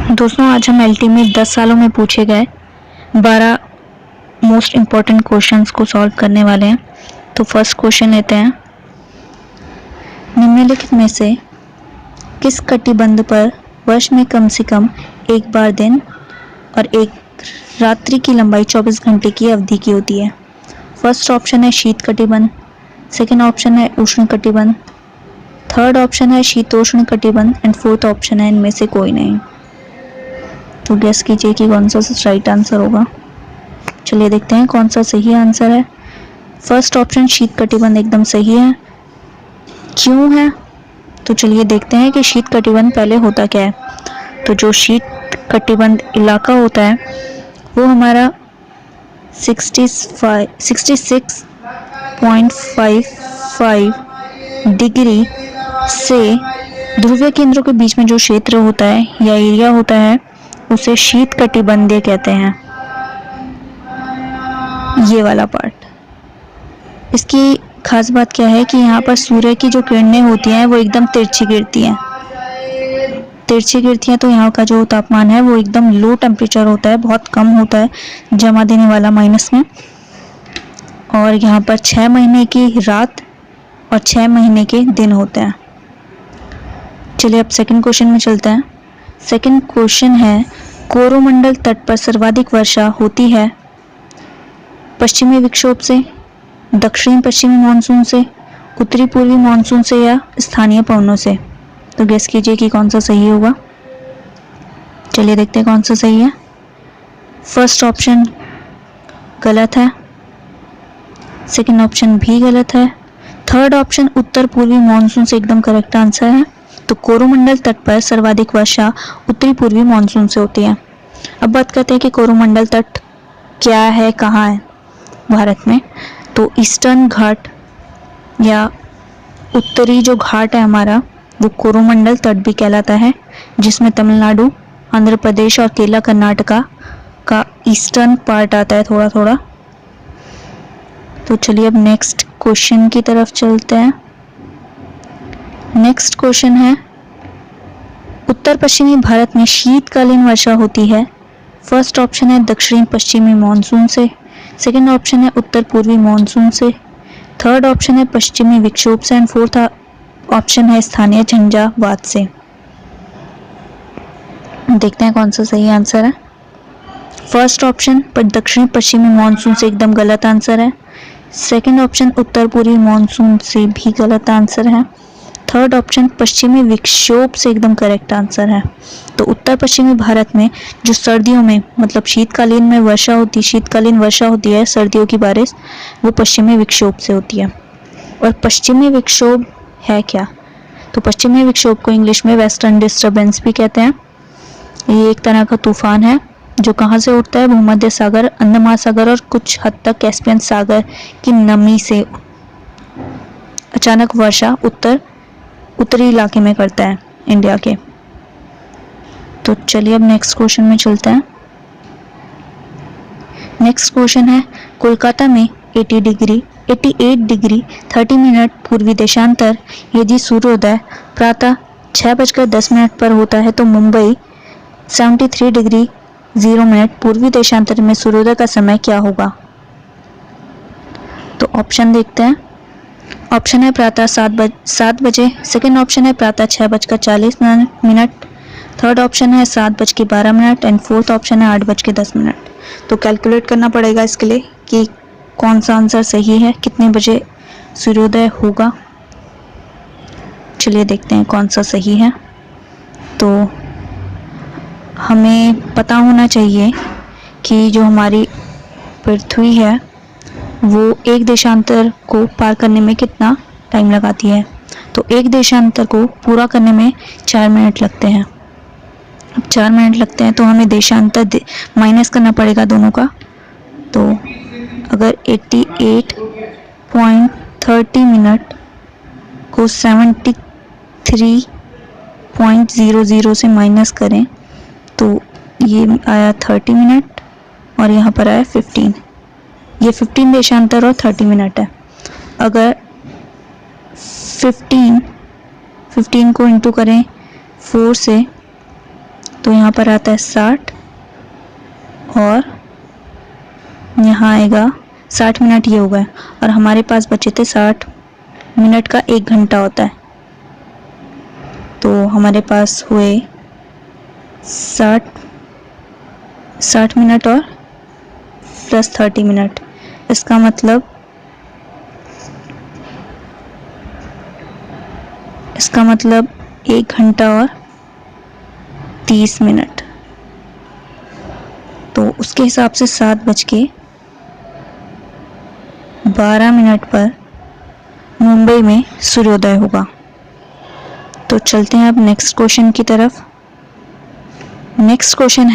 दोस्तों, आज हम एलटी में 10 सालों में पूछे गए 12 मोस्ट इम्पॉर्टेंट क्वेश्चंस को सॉल्व करने वाले हैं। तो फर्स्ट क्वेश्चन लेते हैं। निम्नलिखित में से किस कटिबंध पर वर्ष में कम से कम एक बार दिन और एक रात्रि की लंबाई 24 घंटे की अवधि की होती है? फर्स्ट ऑप्शन है शीत कटिबंध, सेकेंड ऑप्शन है उष्ण कटिबंध, थर्ड ऑप्शन है शीतोष्ण कटिबंध एंड फोर्थ ऑप्शन है इनमें से कोई नहीं। तो गेस कीजिए कि कौन सा राइट आंसर होगा। चलिए देखते हैं कौन सा सही आंसर है। फर्स्ट ऑप्शन शीत कटिबंध एकदम सही है। क्यों है? तो चलिए देखते हैं कि शीत कटिबंध पहले होता क्या है। तो जो शीत कटिबंध इलाका होता है वो हमारा 66.55 डिग्री से ध्रुवीय केंद्रों के बीच में जो क्षेत्र होता है या एरिया होता है उसे शीत कटिबंधीय कहते हैं। ये वाला पार्ट। इसकी खास बात क्या है कि यहाँ पर सूर्य की जो किरणें होती हैं वो एकदम तिरछी गिरती हैं। तो यहाँ का जो तापमान है वो एकदम लो टेम्परेचर होता है, बहुत कम होता है, जमा देने वाला माइनस में। और यहाँ पर 6 महीने की रात और 6 महीने के दिन होते हैं। चलिए अब सेकंड क्वेश्चन में चलते हैं। सेकंड क्वेश्चन है, कोरोमंडल तट पर सर्वाधिक वर्षा होती है पश्चिमी विक्षोभ से, दक्षिण पश्चिमी मानसून से, उत्तरी पूर्वी मानसून से या स्थानीय पवनों से? तो गेस कीजिए कि कौन सा सही होगा। चलिए देखते हैं कौन सा सही है। फर्स्ट ऑप्शन गलत है, सेकंड ऑप्शन भी गलत है, थर्ड ऑप्शन उत्तर पूर्वी मानसून से एकदम करेक्ट आंसर है। तो कोरोमंडल तट पर सर्वाधिक वर्षा उत्तरी पूर्वी मानसून से होती है। अब बात करते हैं कि कोरोमंडल तट क्या है, कहाँ है भारत में। तो ईस्टर्न घाट या उत्तरी जो घाट है हमारा वो कोरोमंडल तट भी कहलाता है, जिसमें तमिलनाडु, आंध्र प्रदेश और केरला कर्नाटका का ईस्टर्न पार्ट आता है थोड़ा थोड़ा। तो चलिए अब नेक्स्ट क्वेश्चन की तरफ चलते हैं। नेक्स्ट क्वेश्चन है, उत्तर पश्चिमी भारत में शीतकालीन वर्षा होती है। फर्स्ट ऑप्शन है दक्षिण पश्चिमी मानसून से, सेकेंड ऑप्शन है उत्तर पूर्वी मानसून से, थर्ड ऑप्शन है पश्चिमी विक्षोभ से एंड फोर्थ ऑप्शन है स्थानीय झंझावात से। देखते हैं कौन सा सही आंसर है। फर्स्ट ऑप्शन पर दक्षिण पश्चिमी मानसून से एकदम गलत आंसर है। सेकेंड ऑप्शन उत्तर पूर्वी मानसून से भी गलत आंसर है। थर्ड ऑप्शन पश्चिमी विक्षोभ से एकदम करेक्ट आंसर है। तो उत्तर पश्चिमी भारत में जो सर्दियों में मतलब शीतकालीन वर्षा होती है, सर्दियों की बारिश, वो पश्चिमी विक्षोभ से होती है। और पश्चिमी विक्षोभ है क्या? तो पश्चिमी विक्षोभ को इंग्लिश में वेस्टर्न डिस्टर्बेंस भी कहते हैं। ये एक तरह का तूफान है जो कहाँ से उठता है? भूमध्य सागर, अंडमान महासागर और कुछ हद तक कैस्पियन सागर की नमी से अचानक वर्षा उत्तरी इलाके में करता है इंडिया के। तो चलिए अब नेक्स्ट क्वेश्चन में चलते हैं। नेक्स्ट क्वेश्चन है, कोलकाता में 88 डिग्री 30 मिनट पूर्वी देशांतर यदि सूर्योदय प्रातः 6:10 पर होता है तो मुंबई 73 डिग्री 0 मिनट पूर्वी देशांतर में सूर्योदय का समय क्या होगा? तो ऑप्शन देखते हैं। ऑप्शन है प्रातः 7 बजे, सेकेंड ऑप्शन है प्रातः 6:40 मिनट, थर्ड ऑप्शन है 7:12 एंड फोर्थ ऑप्शन है 8:10। तो कैलकुलेट करना पड़ेगा इसके लिए कि कौन सा आंसर सही है, कितने बजे सूर्योदय होगा। चलिए देखते हैं कौन सा सही है। तो हमें पता होना चाहिए कि जो हमारी पृथ्वी है वो एक देशांतर को पार करने में कितना टाइम लगाती है। तो एक देशांतर को पूरा करने में 4 मिनट लगते हैं। अब 4 मिनट लगते हैं तो हमें देशांतर माइनस करना पड़ेगा दोनों का। तो अगर 88.30 मिनट को 73.00 से माइनस करें तो ये आया 30 मिनट और यहाँ पर आया 15। ये 15 देशांतर और 30 मिनट है। अगर 15 को इंटू करें 4 से तो यहाँ पर आता है 60 और यहाँ आएगा 60 मिनट, ये हो गया। और हमारे पास बचे थे 60 मिनट का 1 घंटा होता है, तो हमारे पास हुए 60 मिनट और प्लस 30 मिनट। इसका मतलब 1 घंटा और 30 मिनट। तो उसके हिसाब से 7:12 पर मुंबई में सूर्योदय होगा। तो चलते हैं अब नेक्स्ट क्वेश्चन की तरफ। नेक्स्ट क्वेश्चन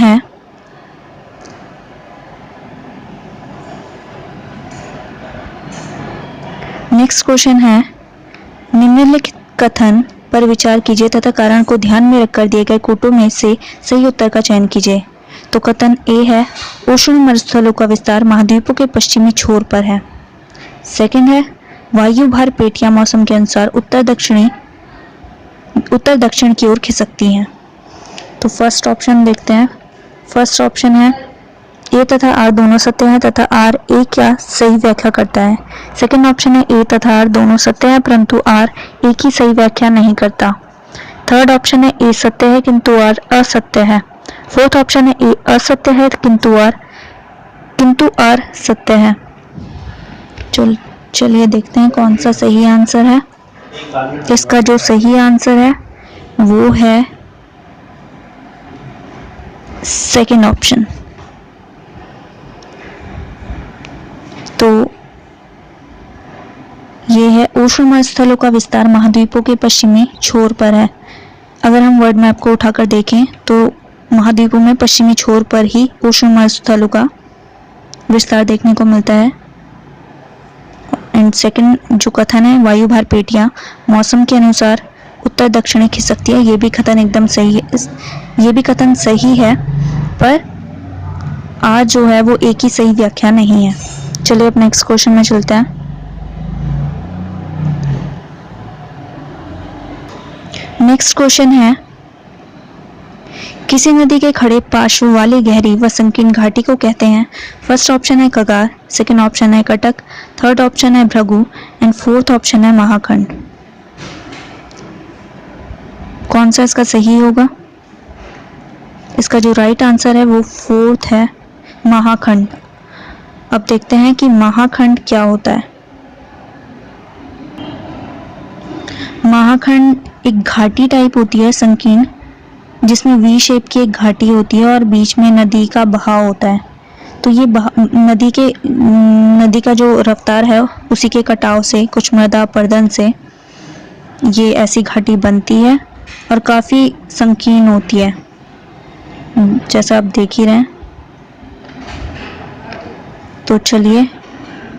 है, निम्नलिखित कथन पर विचार कीजिए तथा कारण को ध्यान में रखकर दिए गए कोटों में से सही उत्तर का चयन कीजिए। तो कथन ए है, उष्ण मरुस्थलों का विस्तार महाद्वीपों के पश्चिमी छोर पर है। सेकंड है, वायु भार पेटियां मौसम के अनुसार उत्तर दक्षिण की ओर खिसकती हैं। तो फर्स्ट ऑप्शन देखते हैं। फर्स्ट ऑप्शन है, ए तथा आर दोनों सत्य हैं तथा आर ए क्या सही व्याख्या करता है। सेकंड ऑप्शन है, ए तथा आर दोनों सत्य हैं परंतु आर ए की सही व्याख्या नहीं करता। थर्ड ऑप्शन है, ए सत्य है किंतु आर असत्य है। फोर्थ ऑप्शन है, ए असत्य है किंतु आर सत्य है। चलिए देखते हैं कौन सा सही आंसर है। इसका जो सही आंसर है वो है सेकंड ऑप्शन। तो ये है, उष्ण मरुस्थलों का विस्तार महाद्वीपों के पश्चिमी छोर पर है। अगर हम वर्ल्ड मैप को उठाकर देखें तो महाद्वीपों में पश्चिमी छोर पर ही उष्ण मरुस्थलों का विस्तार देखने को मिलता है। एंड सेकंड जो कथन है, वायु भार पेटियां मौसम के अनुसार उत्तर दक्षिणी खिसकती है, ये भी कथन एकदम सही है। ये भी कथन सही है, पर आज जो है वो एक ही सही व्याख्या नहीं है। चलिए अब नेक्स्ट क्वेश्चन में चलते हैं। नेक्स्ट क्वेश्चन है, किसी नदी के खड़े पार्श्व वाली गहरी व संकीर्ण घाटी को कहते हैं। फर्स्ट ऑप्शन है कगार, सेकंड ऑप्शन है कटक, थर्ड ऑप्शन है भृगु एंड फोर्थ ऑप्शन है महाखंड। कौन सा इसका सही होगा? इसका जो राइट आंसर है वो फोर्थ है, महाखंड। अब देखते हैं कि महाखंड क्या होता है। महाखंड एक घाटी टाइप होती है संकीर्ण, जिसमें वी शेप की एक घाटी होती है और बीच में नदी का बहाव होता है। तो ये नदी का जो रफ्तार है उसी के कटाव से, कुछ मृदा अपरदन से ये ऐसी घाटी बनती है और काफ़ी संकीर्ण होती है, जैसा आप देख ही रहे हैं। तो चलिए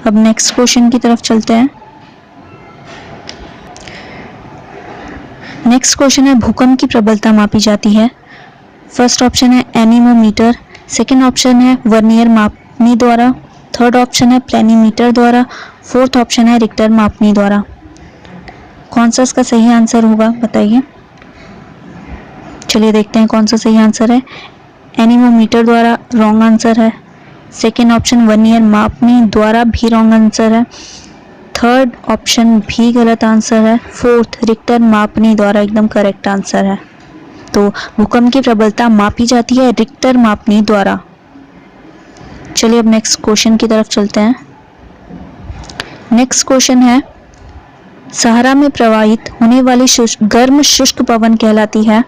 अब नेक्स्ट क्वेश्चन की तरफ चलते हैं। नेक्स्ट क्वेश्चन है, भूकंप की प्रबलता मापी जाती है। फर्स्ट ऑप्शन है एनीमोमीटर, सेकंड ऑप्शन है वर्नियर मापनी द्वारा, थर्ड ऑप्शन है प्लेनीमीटर द्वारा, फोर्थ ऑप्शन है रिक्टर मापनी द्वारा। कौन सा इसका सही आंसर होगा बताइए। चलिए देखते हैं कौन सा सही आंसर है। एनीमोमीटर द्वारा रॉन्ग आंसर है, सेकेंड ऑप्शन वर्नियर मापनी द्वारा भी रॉन्ग आंसर है, थर्ड ऑप्शन भी गलत आंसर है, फोर्थ रिक्टर मापनी द्वारा एकदम करेक्ट आंसर है। तो भूकंप की प्रबलता मापी जाती है रिक्टर मापनी द्वारा। चलिए अब नेक्स्ट क्वेश्चन की तरफ चलते हैं। नेक्स्ट क्वेश्चन है, सहारा में प्रवाहित होने वाली गर्म शुष्क पवन कहलाती है।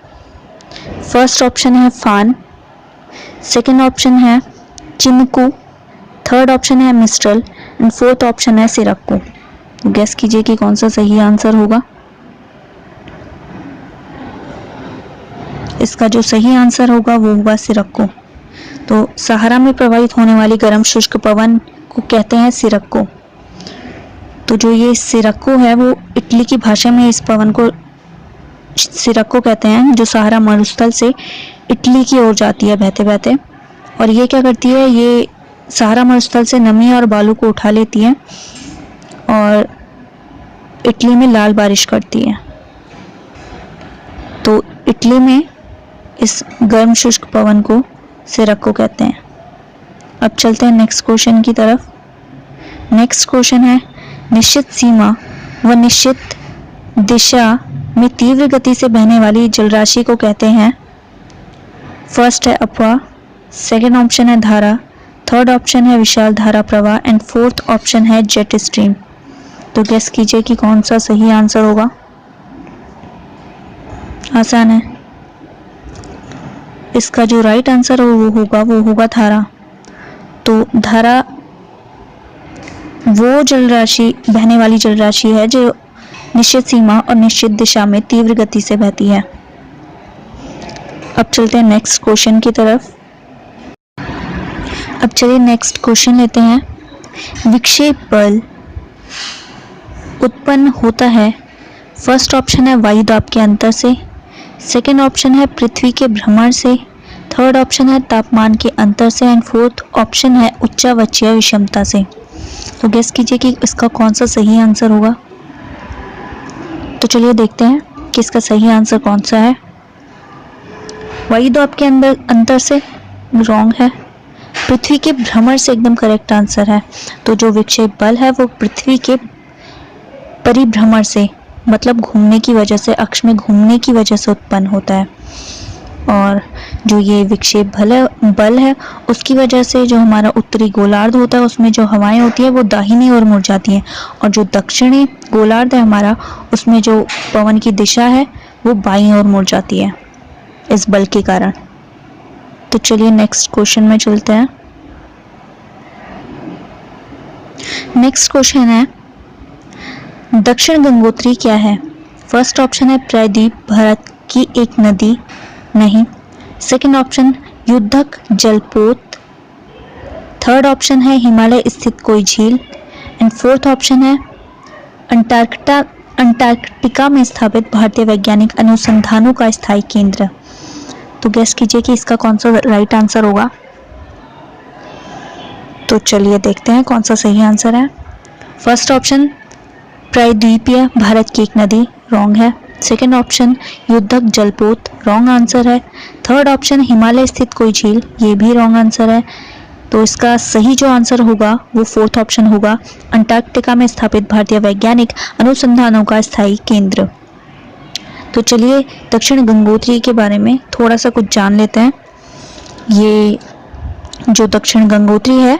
फर्स्ट ऑप्शन है फान, सेकेंड ऑप्शन है चिनकू, थर्ड ऑप्शन है मिस्ट्रल एंड फोर्थ ऑप्शन है सिरक्को। गैस कीजिए कि कौन सा सही आंसर होगा। इसका जो सही आंसर होगा वो होगा सिरक्को। तो सहारा में प्रवाहित होने वाली गर्म शुष्क पवन को कहते हैं सिरक्को। तो जो ये सिरक्को है वो इटली की भाषा में इस पवन को सिरक्को कहते हैं, जो सहारा मरुस्थल से इटली की ओर जाती है बहते बहते। और ये क्या करती है, ये सहारा मरुस्थल से नमी और बालू को उठा लेती है और इटली में लाल बारिश करती है। तो इटली में इस गर्म शुष्क पवन को सिरक को कहते हैं। अब चलते हैं नेक्स्ट क्वेश्चन की तरफ। नेक्स्ट क्वेश्चन है, निश्चित सीमा व निश्चित दिशा में तीव्र गति से बहने वाली जलराशि को कहते हैं। फर्स्ट है अपवाह, सेकंड ऑप्शन है धारा, थर्ड ऑप्शन है विशाल धारा प्रवाह एंड फोर्थ ऑप्शन है जेट स्ट्रीम। तो गेस कीजिए कि कौन सा सही आंसर होगा। आसान है। इसका जो राइट आंसर वो होगा धारा। तो धारा वो जलराशि, बहने वाली जलराशि है जो निश्चित सीमा और निश्चित दिशा में तीव्र गति से बहती है। अब चलते हैं नेक्स्ट क्वेश्चन की तरफ। अब चलिए नेक्स्ट क्वेश्चन लेते हैं। विक्षेप बल उत्पन्न होता है, फर्स्ट ऑप्शन है वायुदाब के अंतर से, सेकंड ऑप्शन है पृथ्वी के भ्रमण से, थर्ड ऑप्शन है तापमान के अंतर से एंड फोर्थ ऑप्शन है उच्चावचीय विषमता से। तो गेस कीजिए कि इसका कौन सा सही आंसर होगा। तो चलिए देखते हैं कि इसका सही आंसर कौन सा है। वायुदाब के अंतर से रॉन्ग है, पृथ्वी के भ्रमण से एकदम करेक्ट आंसर है। तो जो विक्षेप बल है वो पृथ्वी के परिभ्रमण से, मतलब घूमने की वजह से, अक्ष में घूमने की वजह से उत्पन्न होता है। और जो ये विक्षेप बल है उसकी वजह से जो हमारा उत्तरी गोलार्ध होता है उसमें जो हवाएं होती है वो दाहिनी ओर मुड़ जाती हैं, और जो दक्षिणी गोलार्ध है हमारा उसमें जो पवन की दिशा है वो बाईं ओर मुड़ जाती है इस बल के कारण। तो चलिए नेक्स्ट क्वेश्चन में चलते हैं। नेक्स्ट क्वेश्चन है, दक्षिण गंगोत्री क्या है। फर्स्ट ऑप्शन है प्रायद्वीप भारत की एक नदी, नहीं। सेकंड ऑप्शन युद्धक जलपोत, थर्ड ऑप्शन है हिमालय स्थित कोई झील एंड फोर्थ ऑप्शन है अंटार्कटिका में स्थापित भारतीय वैज्ञानिक अनुसंधानों का स्थायी केंद्र। तो गेस कीजिए कि इसका कौन सा राइट आंसर होगा। तो चलिए देखते हैं कौन सा सही आंसर है। फर्स्ट ऑप्शन प्रायद्वीपीय भारत की एक नदी, रॉन्ग है। सेकंड ऑप्शन युद्धक जलपोत, रॉन्ग आंसर है। थर्ड ऑप्शन हिमालय स्थित कोई झील, ये भी रॉन्ग आंसर है। तो इसका सही जो आंसर होगा वो फोर्थ ऑप्शन होगा, अंटार्कटिका में स्थापित भारतीय वैज्ञानिक अनुसंधानों का स्थायी केंद्र। तो चलिए दक्षिण गंगोत्री के बारे में थोड़ा सा कुछ जान लेते हैं। ये जो दक्षिण गंगोत्री है,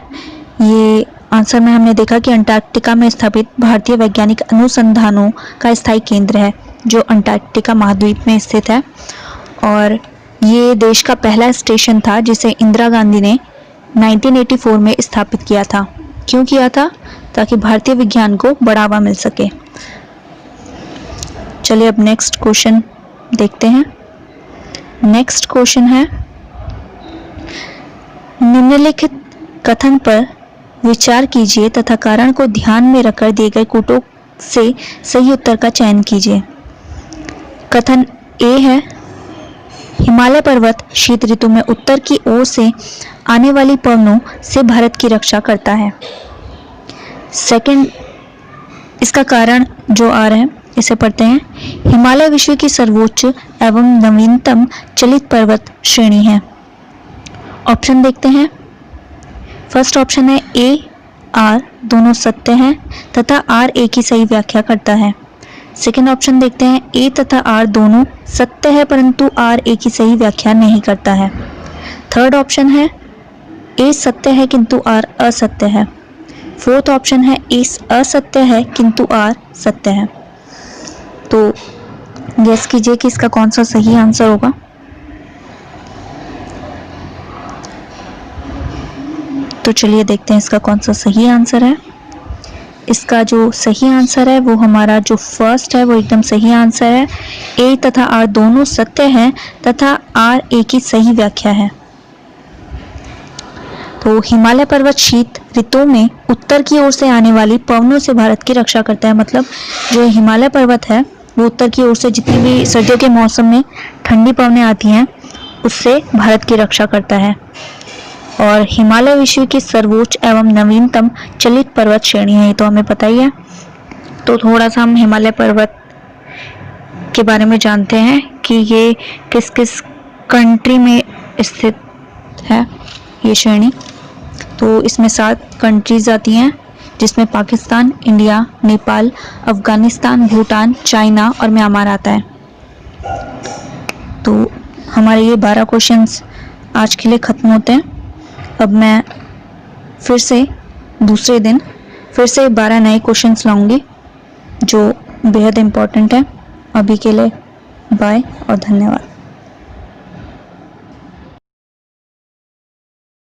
ये आंसर में हमने देखा कि अंटार्कटिका में स्थापित भारतीय वैज्ञानिक अनुसंधानों का स्थायी केंद्र है जो अंटार्कटिका महाद्वीप में स्थित है। और ये देश का पहला स्टेशन था जिसे इंदिरा गांधी ने 1984 में स्थापित किया था। क्यों किया था? ताकि भारतीय विज्ञान को बढ़ावा मिल सके। चलिए अब नेक्स्ट क्वेश्चन देखते हैं। नेक्स्ट क्वेश्चन है, निम्नलिखित कथन पर विचार कीजिए तथा कारण को ध्यान में रखकर दिए गए कूटों से सही उत्तर का चयन कीजिए। कथन ए है, हिमालय पर्वत शीत ऋतु में उत्तर की ओर से आने वाली पवनों से भारत की रक्षा करता है। सेकंड, इसका कारण जो आ रहा है इसे पढ़ते हैं। हिमालय विश्व की सर्वोच्च एवं नवीनतम चलित पर्वत श्रेणी है। ऑप्शन देखते हैं। फर्स्ट ऑप्शन है ए आर दोनों सत्य हैं तथा आर ए की सही व्याख्या करता है। सेकेंड ऑप्शन देखते हैं, ए तथा आर दोनों सत्य है परंतु आर ए की सही व्याख्या नहीं करता है। थर्ड ऑप्शन है ए सत्य है किंतु आर असत्य है। फोर्थ ऑप्शन है ए असत्य है किंतु आर सत्य है। तो गेस कीजिए कि इसका कौन सा सही आंसर होगा। तो चलिए देखते हैं इसका कौन सा सही आंसर है। इसका जो सही आंसर है वो हमारा जो फर्स्ट है वो एकदम सही आंसर है। ए तथा आर दोनों सत्य हैं तथा आर ए की सही व्याख्या है। तो हिमालय पर्वत शीत ऋतु में उत्तर की ओर से आने वाली पवनों से भारत की रक्षा करता है। मतलब जो हिमालय पर्वत है वो उत्तर की ओर से जितनी भी सर्दियों के मौसम में ठंडी पवनें आती हैं उससे भारत की रक्षा करता है। और हिमालय विश्व की सर्वोच्च एवं नवीनतम चलित पर्वत श्रेणी है, ये तो हमें पता ही है। तो थोड़ा सा हम हिमालय पर्वत के बारे में जानते हैं कि ये किस किस कंट्री में स्थित है ये श्रेणी। तो इसमें 7 कंट्रीज आती हैं, जिसमें पाकिस्तान, इंडिया, नेपाल, अफगानिस्तान, भूटान, चाइना और म्यांमार आता है। तो हमारे ये 12 क्वेश्चंस आज के लिए ख़त्म होते हैं। अब मैं फिर से दूसरे दिन फिर से 12 नए क्वेश्चंस लाऊंगी जो बेहद इम्पोर्टेंट है। अभी के लिए बाय और धन्यवाद।